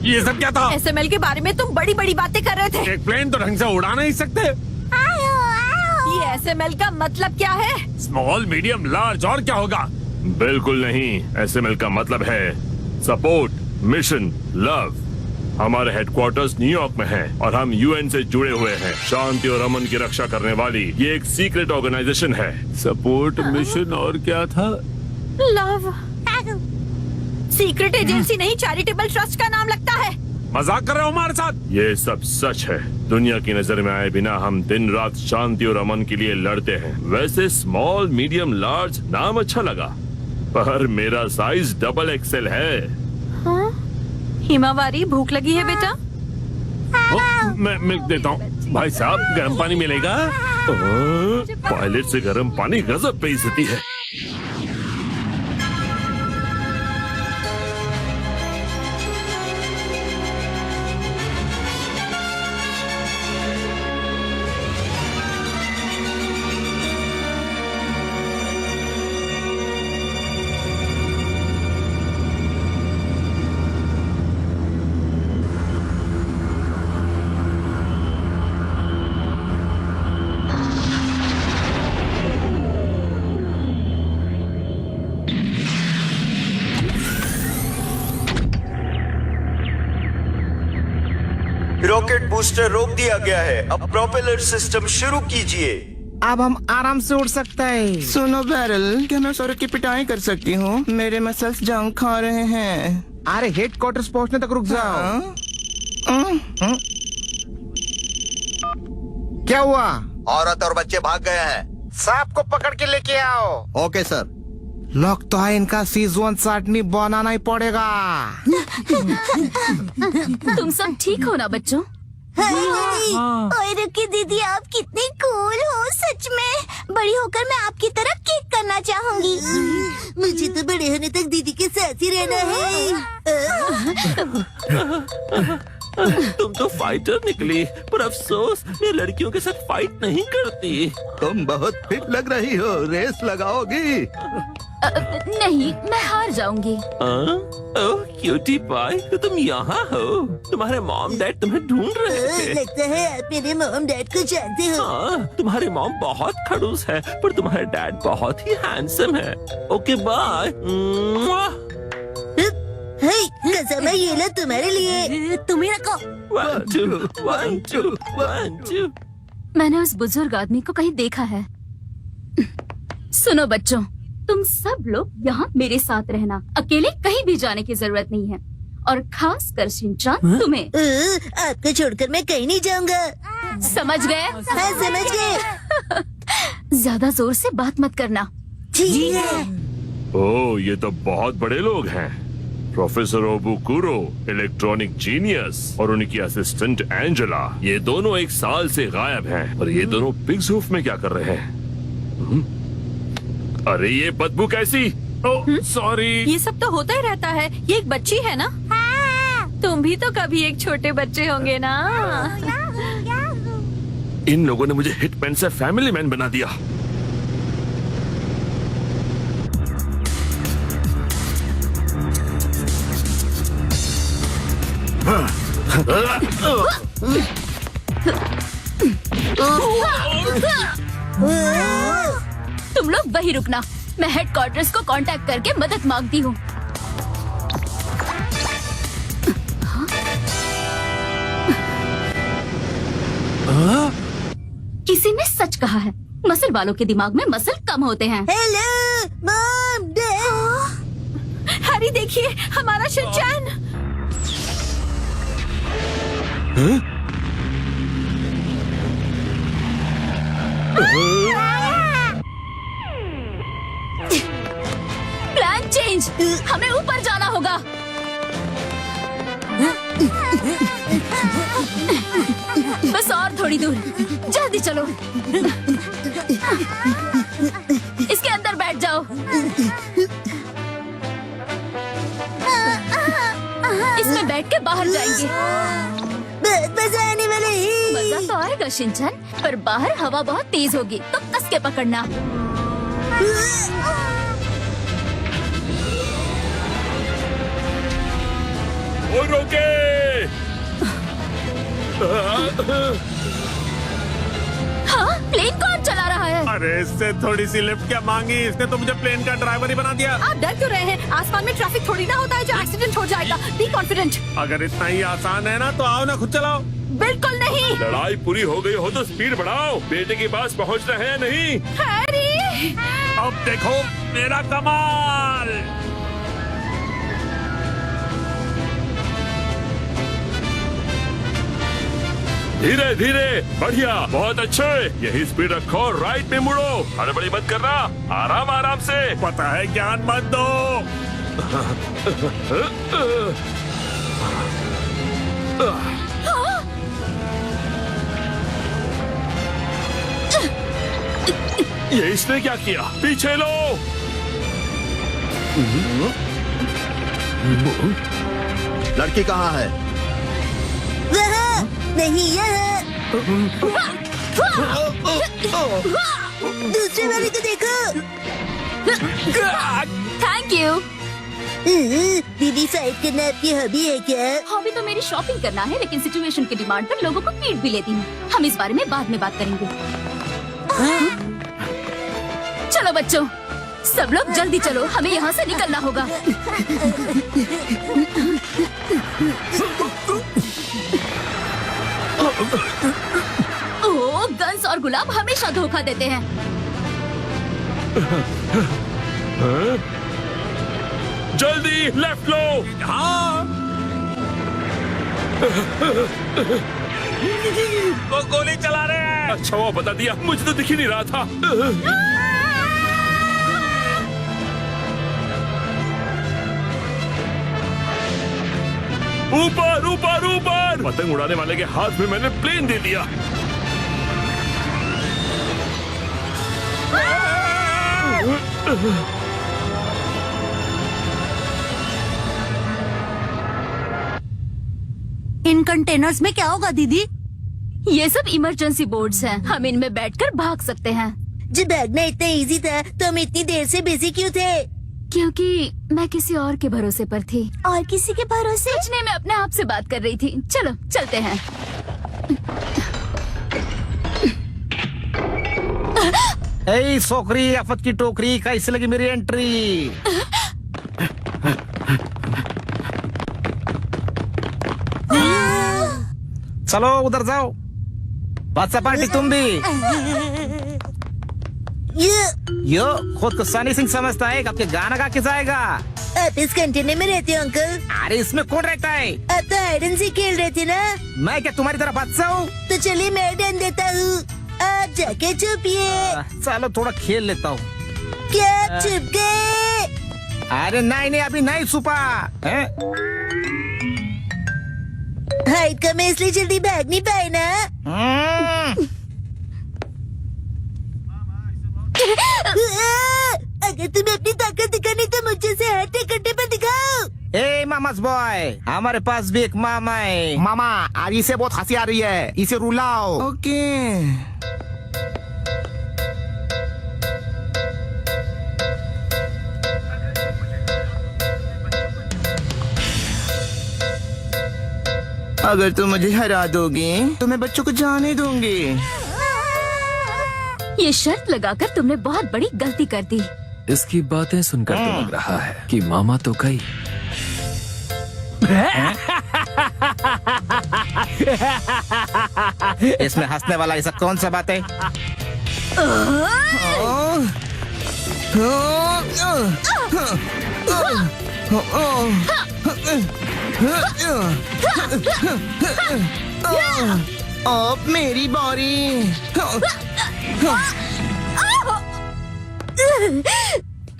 ये सब क्या था? एसएमएल के बारे में तुम बड़ी बड़ी बातें कर रहे थे। एक प्लेन तो ढंग से उड़ा नहीं सकते। ये एसएमएल का मतलब क्या है? स्मॉल, मीडियम, लार्ज और क्या होगा? बिल्कुल नहीं, एसएमएल का मतलब है सपोर्ट, मिशन, लव। हमारे हेडक्वार्टर्स न्यूयॉर्क में है और हम यूएन से जुड़े हुए हैं। शांति और अमन की रक्षा करने वाली ये एक सीक्रेट ऑर्गेनाइजेशन है। सपोर्ट, मिशन और क्या था? लव। सीक्रेट एजेंसी नहीं, चैरिटेबल ट्रस्ट का नाम लगता है। मजाक कर रहे हो हमारे साथ? ये सब सच है। दुनिया की नजर में आए बिना हम दिन रात शांति और अमन के लिए लड़ते हैं। वैसे स्मॉल, मीडियम, लार्ज नाम अच्छा लगा, पर मेरा साइज डबल XL है। हाँ? हिमावारी, भूख लगी है बेटा? मैं मिल्क देता हूँ। भाई साहब, गर्म पानी मिलेगा? पायलट से गर्म पानी गजब बेइज्जती है। रॉकेट बूस्टर रोक दिया गया है। अब प्रोपेलर सिस्टम शुरू कीजिए। अब हम आराम से उड़ सकते हैं। सुनो बैरल, क्या मैं सौरभ की पिटाई कर सकती हूँ? मेरे मसल्स जंग खा रहे हैं। अरे हेडक्वार्टर्स पहुँचने तक रुक जाओ। क्या हुआ? औरत और बच्चे भाग गए हैं। सांप को पकड़ के लेके आओ। Okay sir. लगता है इनका सीजन चटनी बनाना ही पड़ेगा। तुम सब ठीक हो ना बच्चों? ओए रुकी दीदी, आप कितनी कूल हो सच में। बड़ी होकर मैं आपकी तरह केक करना चाहूंगी। मुझे तो बड़े होने तक दीदी के साथ ही रहना है। तुम तो फाइटर निकली, पर अफसोस मैं लड़कियों के साथ फाइट नहीं करती। तुम बहुत फिट लग रही हो। रेस लगाओगी? नहीं, मैं हार जाऊंगी। ओह क्यूटी पाई, तो तुम यहाँ हो। तुम्हारे मॉम डैड तुम्हें ढूंढ रहे थे। लगता है आप मेरे मॉम डैड को जानते हो। हाँ, तुम्हारी मॉम बहुत खड़ूस है, पर तुम्हारे डैड बहुत ही हैंडसम है। Okay bye. कसम है, ये लो तुम्हारे लिए। तुम्हें रखो। 1 2 1 2 1 2। मैंने उस बुजुर्ग आदमी को कहीं देखा है। सुनो बच्चों, तुम सब लोग यहाँ मेरे साथ रहना। अकेले कहीं भी जाने की जरूरत नहीं है, और खास कर शिनचान तुम्हें। आपको छोड़कर मैं कहीं नहीं जाऊंगा। समझ गए? हाँ, समझ गए। ज्यादा जोर से बात मत करना। ठीक है। ओह, ये तो बहुत बड़े लोग हैं। प्रोफेसर ओबुकुरो, इलेक्ट्रॉनिक जीनियस, और उनकी असिस्टेंट एंजेला। ये दोनों 1 साल से गायब हैं। और ये दोनों पिग्स हूफ में क्या कर रहे हैं? अरे ये बदबू कैसी? Oh sorry. ये सब तो होता ही रहता है। ये एक बच्ची है ना? तुम भी तो कभी एक छोटे बच्चे होंगे ना? इन लोगों ने मुझे हिटमैन से फैमिली मैन बना दिया। तुम लोग वही रुकना, मैं हेडक्वार्टर्स को कांटेक्ट करके मदद मांगती हूँ। किसी ने सच कहा है, मसल वालों के दिमाग में मसल कम होते हैं। Hello mom dad. हरी देखिए, हमारा शिनचैन। प्लान चेंज, हमें ऊपर जाना होगा। बस और थोड़ी दूर, जल्दी चलो। इसके अंदर बैठ जाओ। इसमें बैठ के बाहर जाएंगे। बहुत मजा आने वाला है। मजा तो आएगा शिनचैन, पर बाहर हवा बहुत तेज होगी, तो कस के पकड़ना। ओ रोके। हाँ, प्लेन कौन चला रहा है? अरे इससे थोड़ी सी लिफ्ट क्या मांगी, इसने तो मुझे प्लेन का ड्राइवर ही बना दिया। आप डर क्यों रहे हैं? आसमान में ट्रैफिक थोड़ी ना होता है जो एक्सीडेंट हो जाएगा। Be confident. अगर इतना ही आसान है ना तो आओ ना, खुद चलाओ। बिल्कुल नहीं। लड़ाई पूरी हो गई हो तो स्पीड बढ़ाओ। बेटे के पास पहुंचना है या नहीं? हैरी, अब देखो मेरा कमाल। धीरे धीरे, बढ़िया, बहुत अच्छे। यही स्पीड रखो, राइट में मुड़ो, हड़बड़ी मत करना, आराम आराम से। पता है ज्ञान मत दो। ये इसने क्या किया? पीछे लो। लड़की कहाँ है? वहाँ नहीं, यहाँ। दूसरे वाले को देखो। Thank you. दीदी, फाइट करना आपकी हॉबी है क्या? हॉबी तो मेरी शॉपिंग करना है, लेकिन सिचुएशन की डिमांड पर लोगों को पीट भी लेती हूँ। हम इस बारे में बाद में बात करेंगे। चलो बच्चों, सब लोग जल्दी चलो, हमें यहाँ से निकलना होगा। ओह, गन्स और गुलाब हमेशा धोखा देते हैं। जल्दी लेफ्ट लो। हाँ, वो गोली चला रहे हैं। अच्छा वो बता दिया, मुझे तो दिख ही नहीं रहा था। ऊपर ऊपर ऊपर। पतंग उड़ाने वाले के हाथ में मैंने प्लेन दे दिया। इन कंटेनर्स में क्या होगा दीदी? ये सब इमरजेंसी बोर्ड्स हैं, हम इनमें बैठकर भाग सकते हैं। जब भागना इतना इजी था तो हम इतनी देर से बिजी क्यों थे? क्योंकि मैं किसी और के भरोसे पर थी। और किसी के भरोसे? कुछ नहीं, मैं अपने आप से बात कर रही थी। चलो चलते हैं। ए सोकरी, आफत की टोकरी, कैसे लगी मेरी एंट्री? चलो उधर जाओ, बादशाह पार्टी तुम भी। यो खुद को सनी सिंह समझता है, आपके गाना गा के जाएगा। आप इस कंटेनर में रहते हो अंकल? अरे इसमें कौन रहता है? आप तो हाइड एंड सीक खेल रहे थे ना? मैं क्या तुम्हारी तरह बादशाह हूँ? तो चलिए मैं डन देता हूँ, आप जाके छुपिए। चलो थोड़ा खेल लेता हूँ। क्या छुप गए? अरे नहीं नहीं, अभी नहीं छुपा है? हाइड का मैं इसलिए जल्दी भाग नहीं पाए ना। अगर तुम्हें अपनी ताकत दिखानी तो मुझे से हटे कट्टे पर दिखाओ। ए मामास बॉय, हमारे पास भी एक मामा है। मामा, आज इसे बहुत हंसी आ रही है, इसे रुलाओ। ओके। अगर तुम मुझे हरा दोगे तो मैं बच्चों को जाने दूंगी। ये शर्त लगाकर तुमने बहुत बड़ी गलती कर दी। इसकी बातें सुनकर तो लग रहा है कि मामा तो गई। इसमें हंसने वाला ऐसा कौन सा बात है? अब मेरी बारी।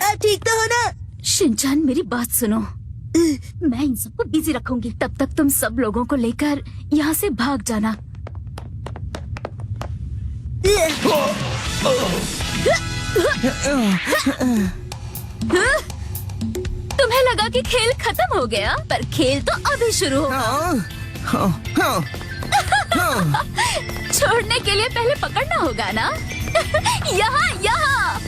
आप ठीक तो हो ना? शिनचान, मेरी बात सुनो। मैं इन सबको बिजी रखूंगी, तब तक तुम सब लोगों को लेकर यहाँ से भाग जाना। तुम्हें लगा कि खेल खत्म हो गया, पर खेल तो अभी शुरू होगा। छोड़ने के लिए पहले पकड़ना होगा ना। यहाँ यहाँ।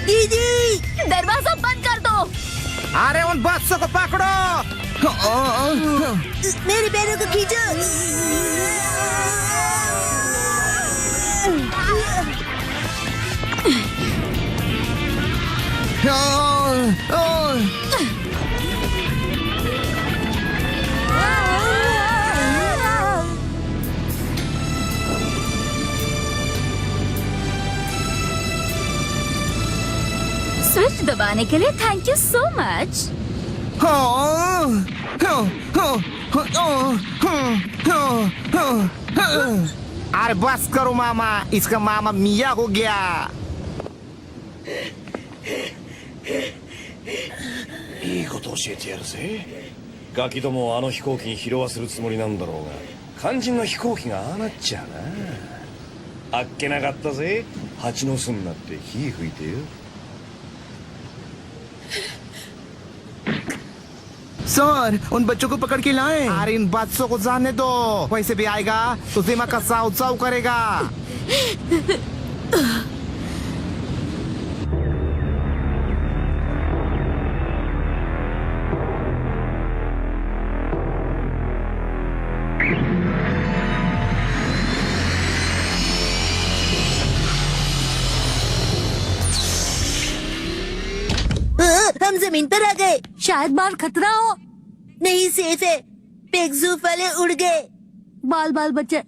दीदी, दरवाजा बंद अरे उन बच्चों को पकड़ो। मेरे पैरों को खींचो। स्विच दबाने के लिए थैंक यू सो मच। अरे बस करो मामा, इसका मामा मिया हो गया। いいこと教えてやるぜ。ガキどもをあの飛行機に拾わせるつもりなんだろうが、肝心の飛行機がああなっちゃうな。あっけなかったぜ。蜂の巣になって火吹いてよ。सर, उन बच्चों को पकड़ के लाएं। अरे इन बच्चों को जाने दो, वैसे भी आएगा तो जिमा का साउ साउ करेगा। हम जमीन पर आ गए। शायद बाहर खतरा हो। नहीं, सेफ है। पेगजूफ वाले उड़ गए। बाल बाल बच्चे।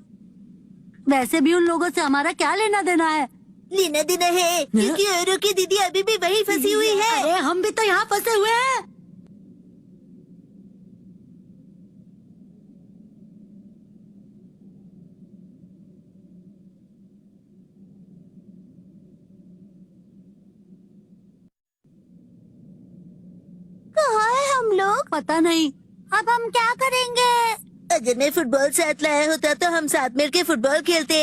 वैसे भी उन लोगों से हमारा क्या लेना देना है? लेना देना है क्योंकि औरों की दीदी अभी भी वहीं फंसी हुई है। अरे हम भी तो यहाँ फंसे हुए हैं। कहाँ है हम लोग? पता नहीं। अब हम क्या करेंगे? अगर मैं फुटबॉल साथ लाया होता तो हम साथ मिलकर फुटबॉल खेलते।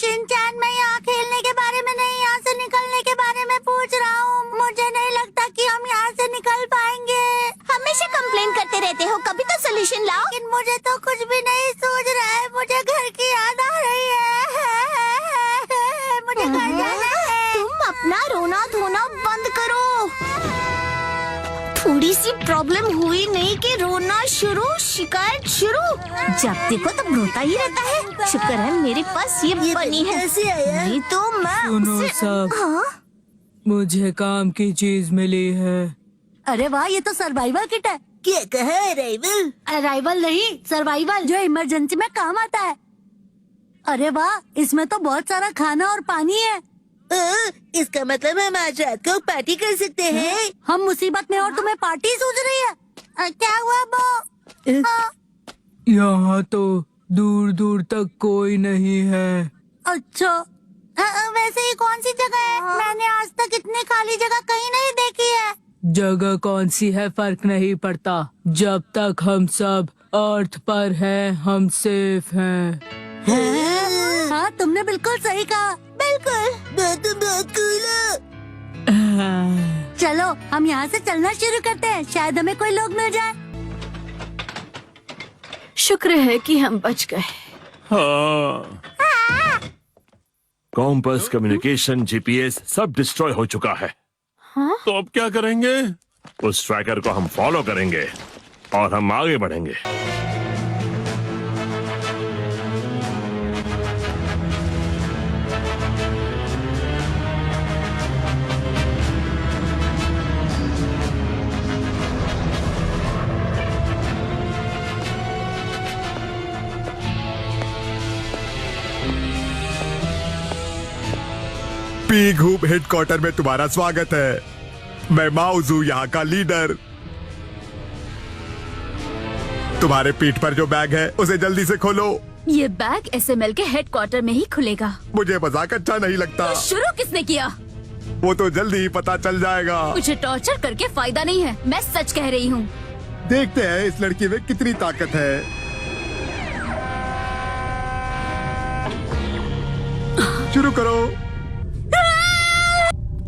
शिनचैन, मैं यहाँ खेलने के बारे में नहीं, यहाँ से निकलने के बारे में पूछ रहा हूँ। मुझे नहीं लगता कि हम यहाँ से निकल पाएंगे। हमेशा कंप्लेन करते रहते हो, कभी तो सोल्यूशन लाओ। लेकिन मुझे तो कुछ भी नहीं सूझ रहा है। मुझे घर की याद आ रही है। मुझे घर जाना है। तुम अपना रोना धोना बंद करो। थोड़ी सी प्रॉब्लम हुई नहीं कि रोना शुरू, शिकायत शुरू। जब देखो तब रोता ही रहता है। शुक्र है मेरे पास ये बनी है। कैसे आया? नहीं तो मैं सुनो सब, हाँ? मुझे काम की चीज मिली है। अरे वाह, ये तो सर्वाइवल किट है। क्या कहा? अराइवल? अराइवल नहीं, सर्वाइवल, जो इमरजेंसी में काम आता है। अरे वाह, इसमें तो बहुत सारा खाना और पानी है। इसका मतलब हम आज रात को पार्टी कर सकते हैं। हम मुसीबत में और तुम्हें पार्टी सूझ रही है। क्या हुआ बो? यहाँ तो दूर दूर तक कोई नहीं है। अच्छा, वैसे ये कौन सी जगह है? मैंने आज तक इतनी खाली जगह कहीं नहीं देखी है। जगह कौन सी है फर्क नहीं पड़ता, जब तक हम सब अर्थ पर हैं हम सेफ हैं। हाँ, तुमने बिल्कुल सही कहा। बिल्कुल, बहुत कूल है। चलो हम यहाँ से चलना शुरू करते हैं, शायद हमें कोई लोग मिल जाए। शुक्र है कि हम बच गए। हाँ। कॉम्पस, कम्युनिकेशन, जीपीएस सब डिस्ट्रॉय हो चुका है। हाँ? तो अब क्या करेंगे? उस ट्रैकर को हम फॉलो करेंगे और हम आगे बढ़ेंगे। पीग हुप हेडक्वार्टर में तुम्हारा स्वागत है। मैं माउजू, यहाँ का लीडर। तुम्हारे पीठ पर जो बैग है उसे जल्दी से खोलो। ये बैग एसएमएल के हेडक्वार्टर में ही खुलेगा। मुझे मजाक अच्छा नहीं लगता। तो शुरू किसने किया? वो तो जल्दी ही पता चल जाएगा। मुझे टॉर्चर करके फायदा नहीं है, मैं सच कह रही हूँ। देखते हैं इस लड़की में कितनी ताकत है। शुरू करो।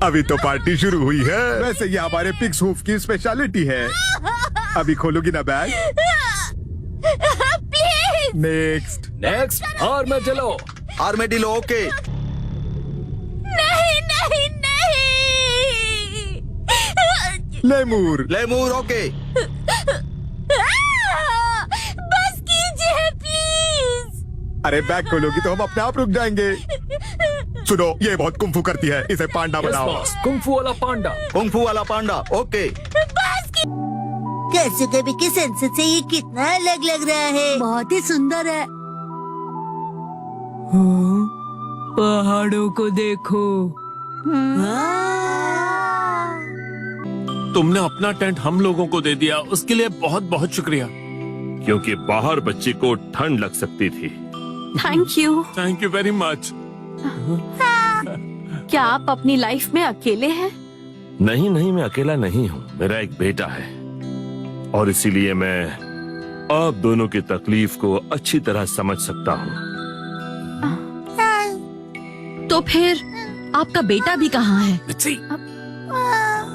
अभी तो पार्टी शुरू हुई है। वैसे ये हमारे पिग्स हूफ की स्पेशलिटी है। अभी खोलोगी ना bag? Please. Next armadillo. Armadillo, okay. नहीं नहीं नहीं। लेमूर। Lemur okay. बस कीजिए प्लीज। अरे बैग खोलोगी तो हम अपने आप रुक जाएंगे। सुनो, ये बहुत कुंफू करती है, इसे पांडा बनाओ। कुंफू वाला पांडा। कुंफू वाला पांडा ओके। कैसे कभी के सनसेट से ये कितना अलग लग रहा है। बहुत ही सुंदर है। हाँ, पहाड़ों को देखो। तुमने अपना टेंट हम लोगों को दे दिया, उसके लिए बहुत बहुत शुक्रिया। क्योंकि बाहर बच्ची को ठंड लग सकती थी। Thank you. Thank you very much. क्या आप अपनी लाइफ में अकेले हैं? नहीं नहीं, मैं अकेला नहीं हूँ, मेरा एक बेटा है और इसीलिए मैं आप दोनों की तकलीफ को अच्छी तरह समझ सकता हूँ। तो फिर आपका बेटा भी कहाँ है?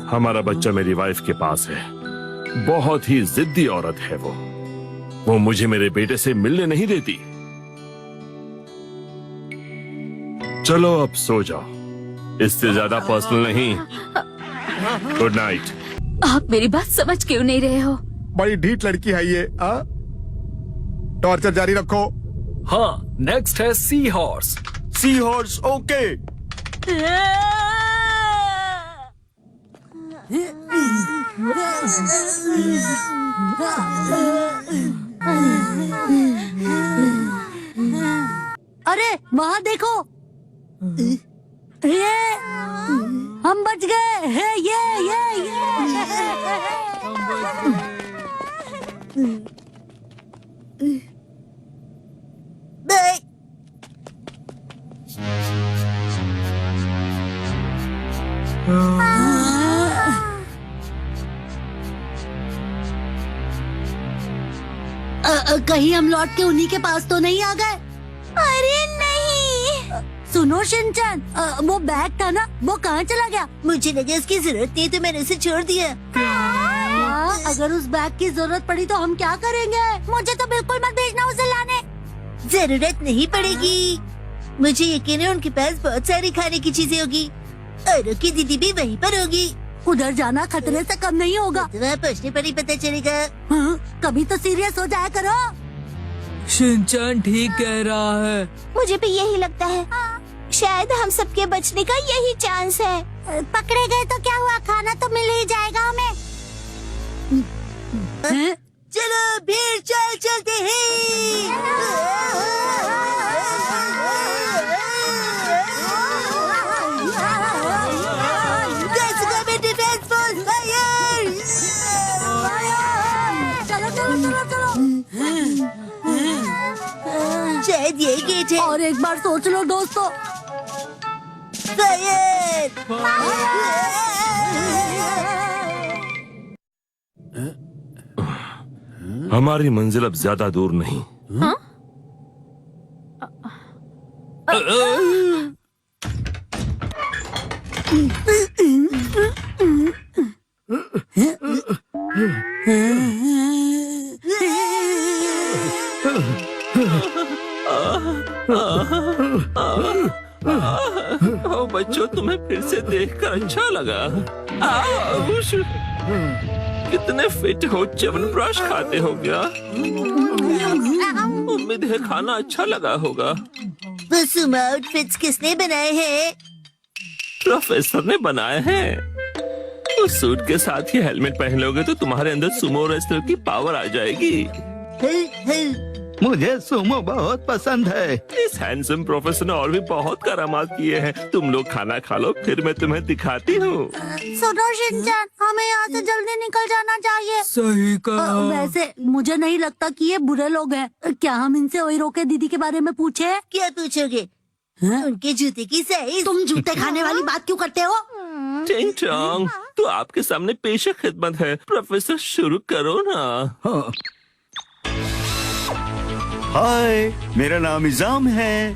हमारा बच्चा मेरी वाइफ के पास है। बहुत ही जिद्दी औरत है वो मुझे मेरे बेटे से मिलने नहीं देती। चलो अब सो जाओ, इससे ज्यादा पर्सनल नहीं। Good night. आप मेरी बात समझ क्यों नहीं रहे हो? बड़ी ढीठ लड़की है ये। टॉर्चर जारी रखो। हाँ, नेक्स्ट है sea horse. Sea horse okay. अरे वहाँ देखो, ये हम बच गए हैं। ये बाय। कहीं हम लौट के उन्हीं के पास तो नहीं आ गए? अरे नहीं। सुनो शिनचैन, वो बैग था ना, वो कहाँ चला गया? मुझे लगा उसकी जरूरत नहीं तो मैंने उसे छोड़ दिया। अगर उस बैग की जरूरत पड़ी तो हम क्या करेंगे? मुझे तो बिल्कुल मत भेजना उसे लाने। जरूरत नहीं पड़ेगी, मुझे यकीन है उनके पास बहुत सारी खाने की चीजें होगी और की दीदी भी वहीं पर होगी। उधर जाना खतरे से कम नहीं होगा। वहाँ पहुँचने पर ही पता चलेगा। हाँ, कभी तो सीरियस हो जाया करो। शिनचैन ठीक कह रहा है। मुझे भी यही लगता है। शायद हम सबके बचने का यही चांस है। पकड़े गए तो क्या हुआ, खाना तो मिल ही जाएगा हमें। चलो फिर चलते शायद यही गेट है। और एक बार सोच लो दोस्तों। हमारी मंजिल अब ज्यादा दूर नहीं। हाँ? ओ बच्चों, तुम्हें फिर से देखकर अच्छा लगा। आउश! कितने फिट हो, च्यवनप्राश खाते हो क्या? उम्मीद है खाना अच्छा लगा होगा। वो सुमा आउटफिट्स किसने बनाए हैं? प्रोफेसर ने बनाए हैं। उस सूट के साथ ही हेलमेट पहन लोगे तो तुम्हारे अंदर सुमो रेसलर की पावर आ जाएगी। मुझे सुमो बहुत पसंद है। इस हैंडसम प्रोफेसर ने और भी बहुत करामात किए हैं। तुम लोग खाना खा लो, फिर मैं तुम्हें दिखाती हूँ। सुनो शिनचैन, हमें यहाँ से जल्दी निकल जाना चाहिए। सही कहा। वैसे मुझे नहीं लगता कि ये बुरे लोग हैं। क्या हम इनसे ओइरो के दीदी के बारे में पूछे? क्या पूछोगे? उनके जूते की साइज। तुम जूते खाने वाली बात क्यों करते हो? टिंग टोंग, तो आपके सामने पेशा खिदमत है। प्रोफेसर शुरू करो ना। हाय, मेरा नाम इजाम है।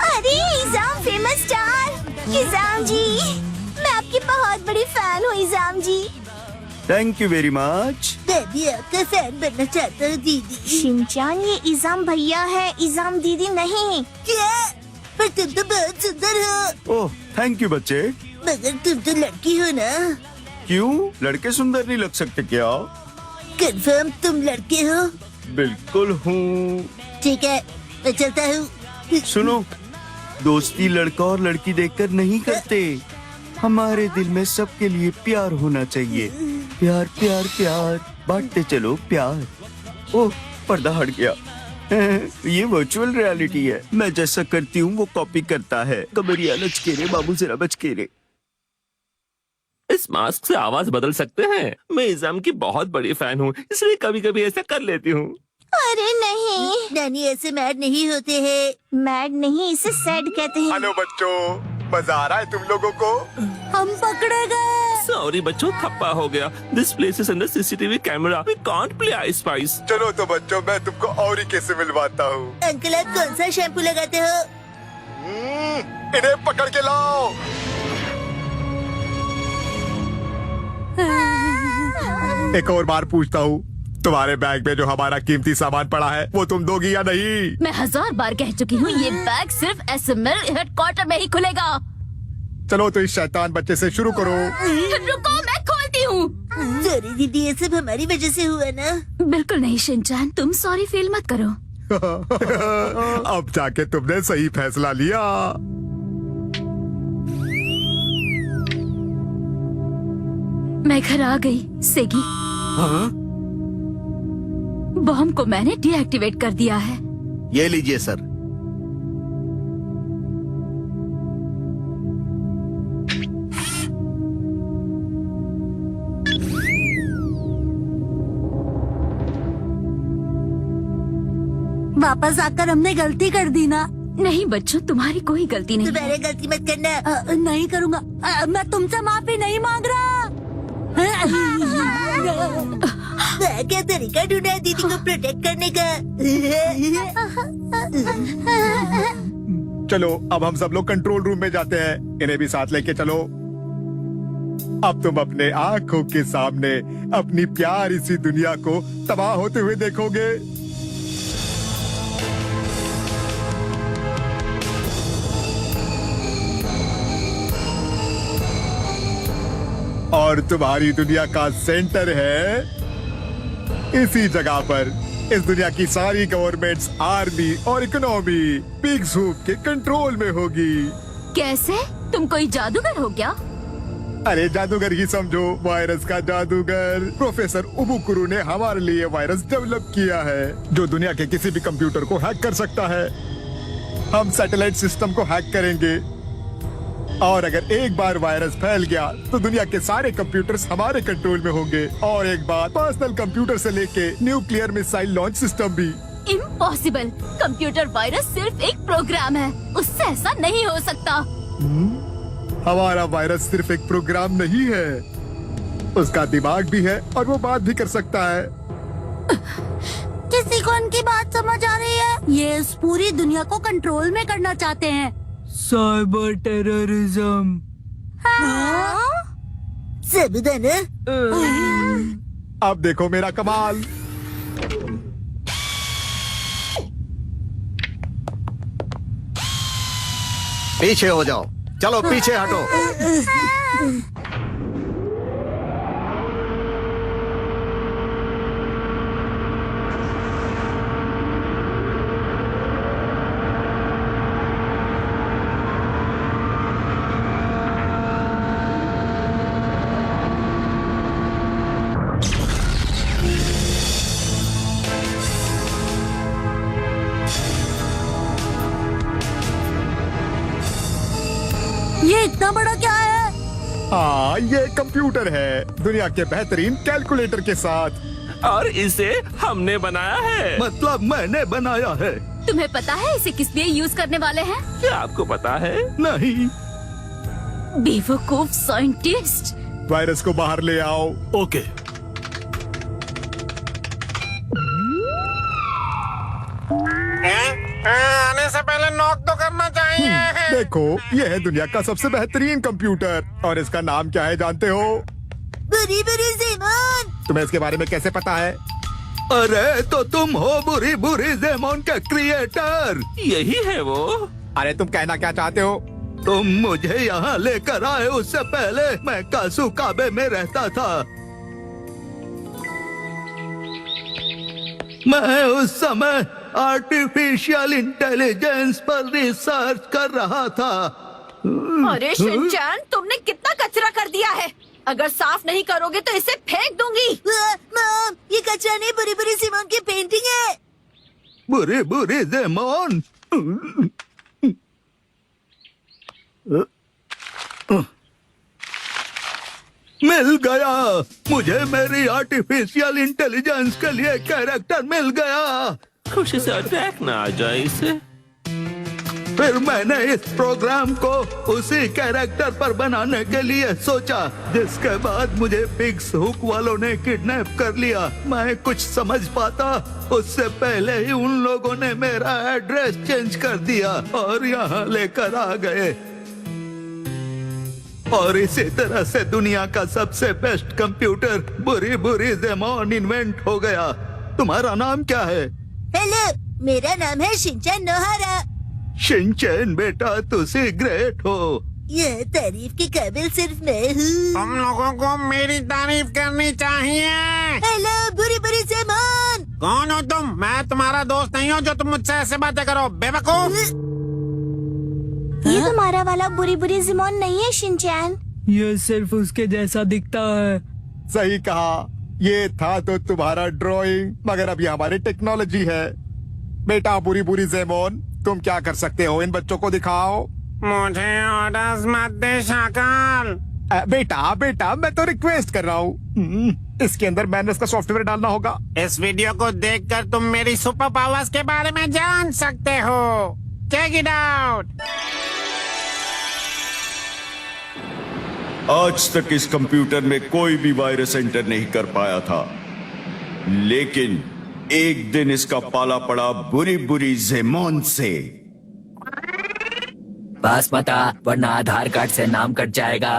अरे इजाम फेमस स्टार। इजाम जी, मैं आपकी बहुत बड़ी फैन हूँ Izaam ji. Thank you very much. मैं भी आपका फैन बनना चाहता हूँ दीदी। शिनचैन, ये इजाम भैया है, इजाम दीदी नहीं। क्या? पर तुम तो बहुत सुंदर हो। ओह, थैंक यू बच्चे। मगर तुम तो लड़की हो ना? क्यों लड़के सुंदर नहीं लग सकते क्या? कंफर्म तुम लड़के हो? बिल्कुल हूँ। ठीक है, मैं चलता हूँ। सुनो, दोस्ती लड़का और लड़की देखकर नहीं करते। हमारे दिल में सबके लिए प्यार होना चाहिए। प्यार प्यार प्यार बांटते चलो प्यार। ओह, पर्दा हट गया। ये वर्चुअल रियलिटी है। मैं जैसा करती हूँ वो कॉपी करता है। कमरिया लच के रे बाबू, जरा बच के रे। इस मास्क से आवाज बदल सकते हैं। मैं इज़ाम की बहुत बड़ी फैन हूँ, इसलिए कभी कभी ऐसा कर लेती हूँ। अरे नहीं, नानी ऐसे मैड नहीं होते हैं। मैड नहीं, इसे सैड कहते हैं। हेलो बच्चों, मजा आ रहा है तुम लोगों को? हम पकड़े गए। सॉरी बच्चों, थप्पा हो गया। This place is under CCTV camera. We can't play I spies. चलो तो बच्चों, मैं तुमको और ही कैसे मिलवाता हूँ। अंकल, आप कौन सा शैम्पू लगाते हो? इन्हें पकड़ के लाओ। एक और बार पूछता हूँ, तुम्हारे बैग में जो हमारा कीमती सामान पड़ा है वो तुम दोगी या नहीं? मैं 1000 बार कह चुकी हूँ, ये बैग सिर्फ SML हेडक्वार्टर में ही खुलेगा। चलो तो इस शैतान बच्चे से शुरू करो। रुको, मैं खोलती हूँ। सॉरी दीदी, ये सब हमारी वजह से हुआ ना। बिल्कुल नहीं शिनचैन, तुम सॉरी फील मत करो। अब जाके तुमने सही फैसला लिया। मैं घर आ गई सेगी। बॉम्ब को मैंने डीएक्टिवेट कर दिया है। ये लीजिए सर। वापस आकर हमने गलती कर दी ना। नहीं बच्चों, तुम्हारी कोई गलती नहीं। दोबारा गलती मत करना। नहीं करूँगा। मैं तुमसे माफी नहीं मांग रहा। क्या तरीका ढूंढा दीदी को प्रोटेक्ट करने का। चलो अब हम सब लोग कंट्रोल रूम में जाते हैं। इन्हें भी साथ लेके चलो। अब तुम अपने आंखों के सामने अपनी प्यारी सी दुनिया को तबाह होते हुए देखोगे। और तुम्हारी दुनिया का सेंटर है इसी जगह पर। इस दुनिया की सारी गवर्नमेंट्स, आर्मी और इकोनॉमी पिग्स हूप के कंट्रोल में होगी। कैसे? तुम कोई जादूगर हो क्या? अरे जादूगर ही समझो, वायरस का जादूगर। प्रोफेसर उबुकुरु ने हमारे लिए वायरस डेवलप किया है जो दुनिया के किसी भी कंप्यूटर को हैक कर सकता है। हम सैटेलाइट सिस्टम को हैक करेंगे और अगर एक बार वायरस फैल गया तो दुनिया के सारे कंप्यूटर्स हमारे कंट्रोल में होंगे। और एक बार पर्सनल कंप्यूटर से लेके न्यूक्लियर मिसाइल लॉन्च सिस्टम भी। इम्पॉसिबल। कंप्यूटर वायरस सिर्फ एक प्रोग्राम है, उससे ऐसा नहीं हो सकता। हमारा वायरस सिर्फ एक प्रोग्राम नहीं है, उसका दिमाग भी है और वो बात भी कर सकता है। किसी को उनकी बात समझ आ रही है? ये इस पूरी दुनिया को कंट्रोल में करना चाहते हैं। Cyber terrorism. साबुदाना। अब देखो मेरा कमाल। पीछे हो जाओ, चलो पीछे हटो। ये इतना बड़ा क्या है? हाँ, ये कंप्यूटर है दुनिया के बेहतरीन कैलकुलेटर के साथ। और इसे हमने बनाया है। मतलब मैंने बनाया है। तुम्हें पता है इसे किस लिए यूज करने वाले हैं? क्या आपको पता है? नहीं। बेवकूफ साइंटिस्ट। वायरस को बाहर ले आओ। ओके। आने से पहले नॉक तो करना चाहिए। देखो, ये है दुनिया का सबसे बेहतरीन कंप्यूटर और इसका नाम क्या है जानते हो? बुरी बुरी ज़ेमोन। तुम्हें इसके बारे में कैसे पता है? अरे तो तुम हो बुरी बुरी ज़ेमोन के क्रिएटर। यही है वो। अरे तुम कहना क्या चाहते हो? तुम मुझे यहाँ लेकर आए उससे पहले मैं कासुकाबे में रहता था। मैं उस समय आर्टिफिशियल इंटेलिजेंस पर रिसर्च कर रहा था। अरे शिनचैन, तुमने कितना कचरा कर दिया है। अगर साफ नहीं करोगे तो इसे फेंक दूंगी। मॉम, ये कचरा नहीं, बुरी बुरी सिमोन की पेंटिंग है। बुरी बुरी जेमोन। मिल गया मुझे, मेरी आर्टिफिशियल इंटेलिजेंस के लिए कैरेक्टर मिल गया। खुशी से अटैक ना आ जाए इसे। फिर मैंने इस प्रोग्राम को उसी कैरेक्टर पर बनाने के लिए सोचा, जिसके बाद मुझे पिग्स हुक वालों ने किडनैप कर लिया। मैं कुछ समझ पाता उससे पहले ही उन लोगों ने मेरा एड्रेस चेंज कर दिया और यहाँ लेकर आ गए। और इसी तरह से दुनिया का सबसे बेस्ट कंप्यूटर बुरी बुरी जेमोन इन्वेंट हो गया। तुम्हारा नाम क्या है? हेलो, मेरा नाम है शिनचैन नोहारा। शिनचैन बेटा, तुसी ग्रेट हो। यह तारीफ के काबिल सिर्फ मैं हूँ। तुम लोगों को मेरी तारीफ करनी चाहिए। हेलो बुरी बुरी जेमोन। कौन हो तुम? मैं तुम्हारा दोस्त नहीं हूँ जो तुम मुझसे ऐसे बातें करो, बेवकूफ। ये तुम्हारा वाला बुरी बुरी जेमोन नहीं है शिनचैन। ये सिर्फ उसके जैसा दिखता है। सही कहा, ये था तो तुम्हारा ड्राइंग, मगर अब ये हमारी टेक्नोलॉजी है। बेटा बुरी बुरी जेमोन, तुम क्या कर सकते हो? इन बच्चों को दिखाओ। मुझे ऑर्डर्स मत दे शाकाल। बेटा बेटा, मैं तो रिक्वेस्ट कर रहा हूँ। इसके अंदर मैनर्स का सॉफ्टवेयर डालना होगा। इस वीडियो को देखकर तुम मेरी सुपर पावर्स के बारे में जान सकते हो। Check it out. आज तक इस कंप्यूटर में कोई भी वायरस एंटर नहीं कर पाया था, लेकिन एक दिन इसका पाला पड़ा बुरी बुरी जेमोन से। पास मत आ, वरना आधार कार्ड से नाम कट जाएगा।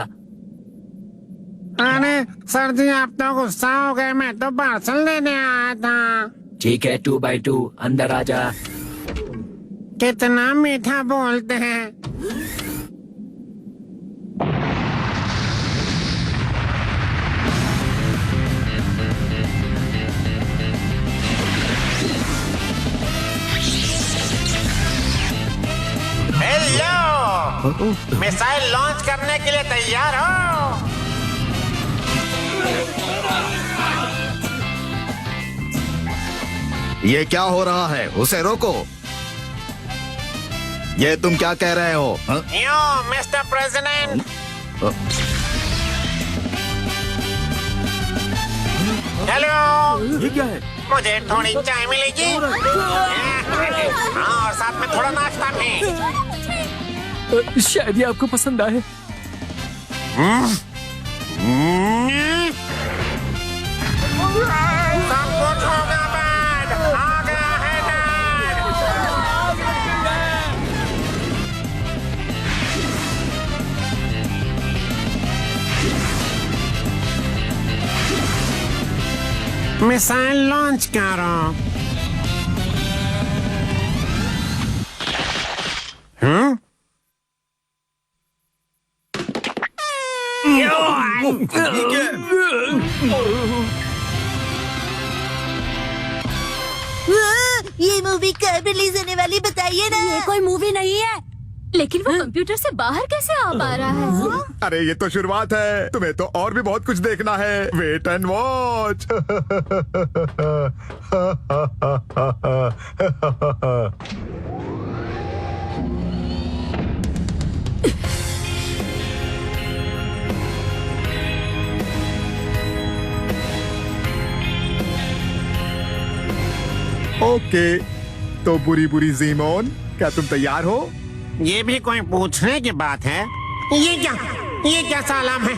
अरे सर जी, आप तो गुस्सा हो गए, मैं तो पार्सल लेने आया था। ठीक है, 2x2 अंदर आ जा। कितना मीठा बोलते हैं। हेलो, मिसाइल लॉन्च करने के लिए तैयार हो? ये क्या हो रहा है? उसे रोको। ये तुम क्या कह रहे हो? यो मिस्टर प्रेसिडेंट। हेलो, ये क्या है? मुझे थोड़ी चाय मिलेगी? हाँ, और साथ में थोड़ा नाश्ता भी। शायद ये आपको पसंद आए। सब कुछ होगा बैड। आ गया है डैड। मिसाइल लॉन्च करो। ये मूवी कब रिलीज होने वाली बताइए ना। ये कोई मूवी नहीं है। लेकिन वो कंप्यूटर से बाहर कैसे आ पा रहा है? अरे ये तो शुरुआत है, तुम्हें तो और भी बहुत कुछ देखना है। Wait and watch. ओके, तो बुरी बुरी जेमोन, क्या तुम तैयार हो? ये भी कोई पूछने की बात है? ये क्या सालाम है?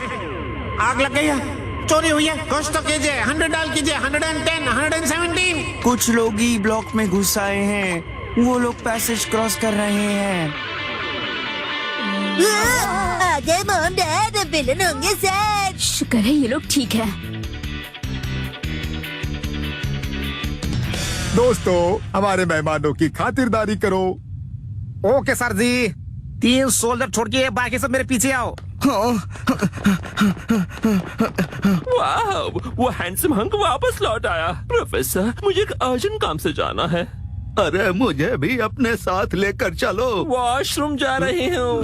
आग लग गई है, चोरी हुई है, कुछ तो कीजिए। 100 डाल कीजिए। 110, 117। कुछ लोग ई ब्लॉक में घुस आए हैं, वो लोग पैसेज क्रॉस कर रहे हैं। आगे मॉम डैड, विलन होंगे सर। शुक्र है ये लोग ठीक है। दोस्तों, हमारे मेहमानों की खातिरदारी करो। ओके सर जी। 3 सोल्जर छोड़ के बाकी सब मेरे पीछे आओ। वाह, वो हैंडसम हंक वापस लौट आया। प्रोफेसर, मुझे एक अर्जेंट काम से जाना है। अरे मुझे भी अपने साथ लेकर चलो। वॉशरूम जा रही हूँ।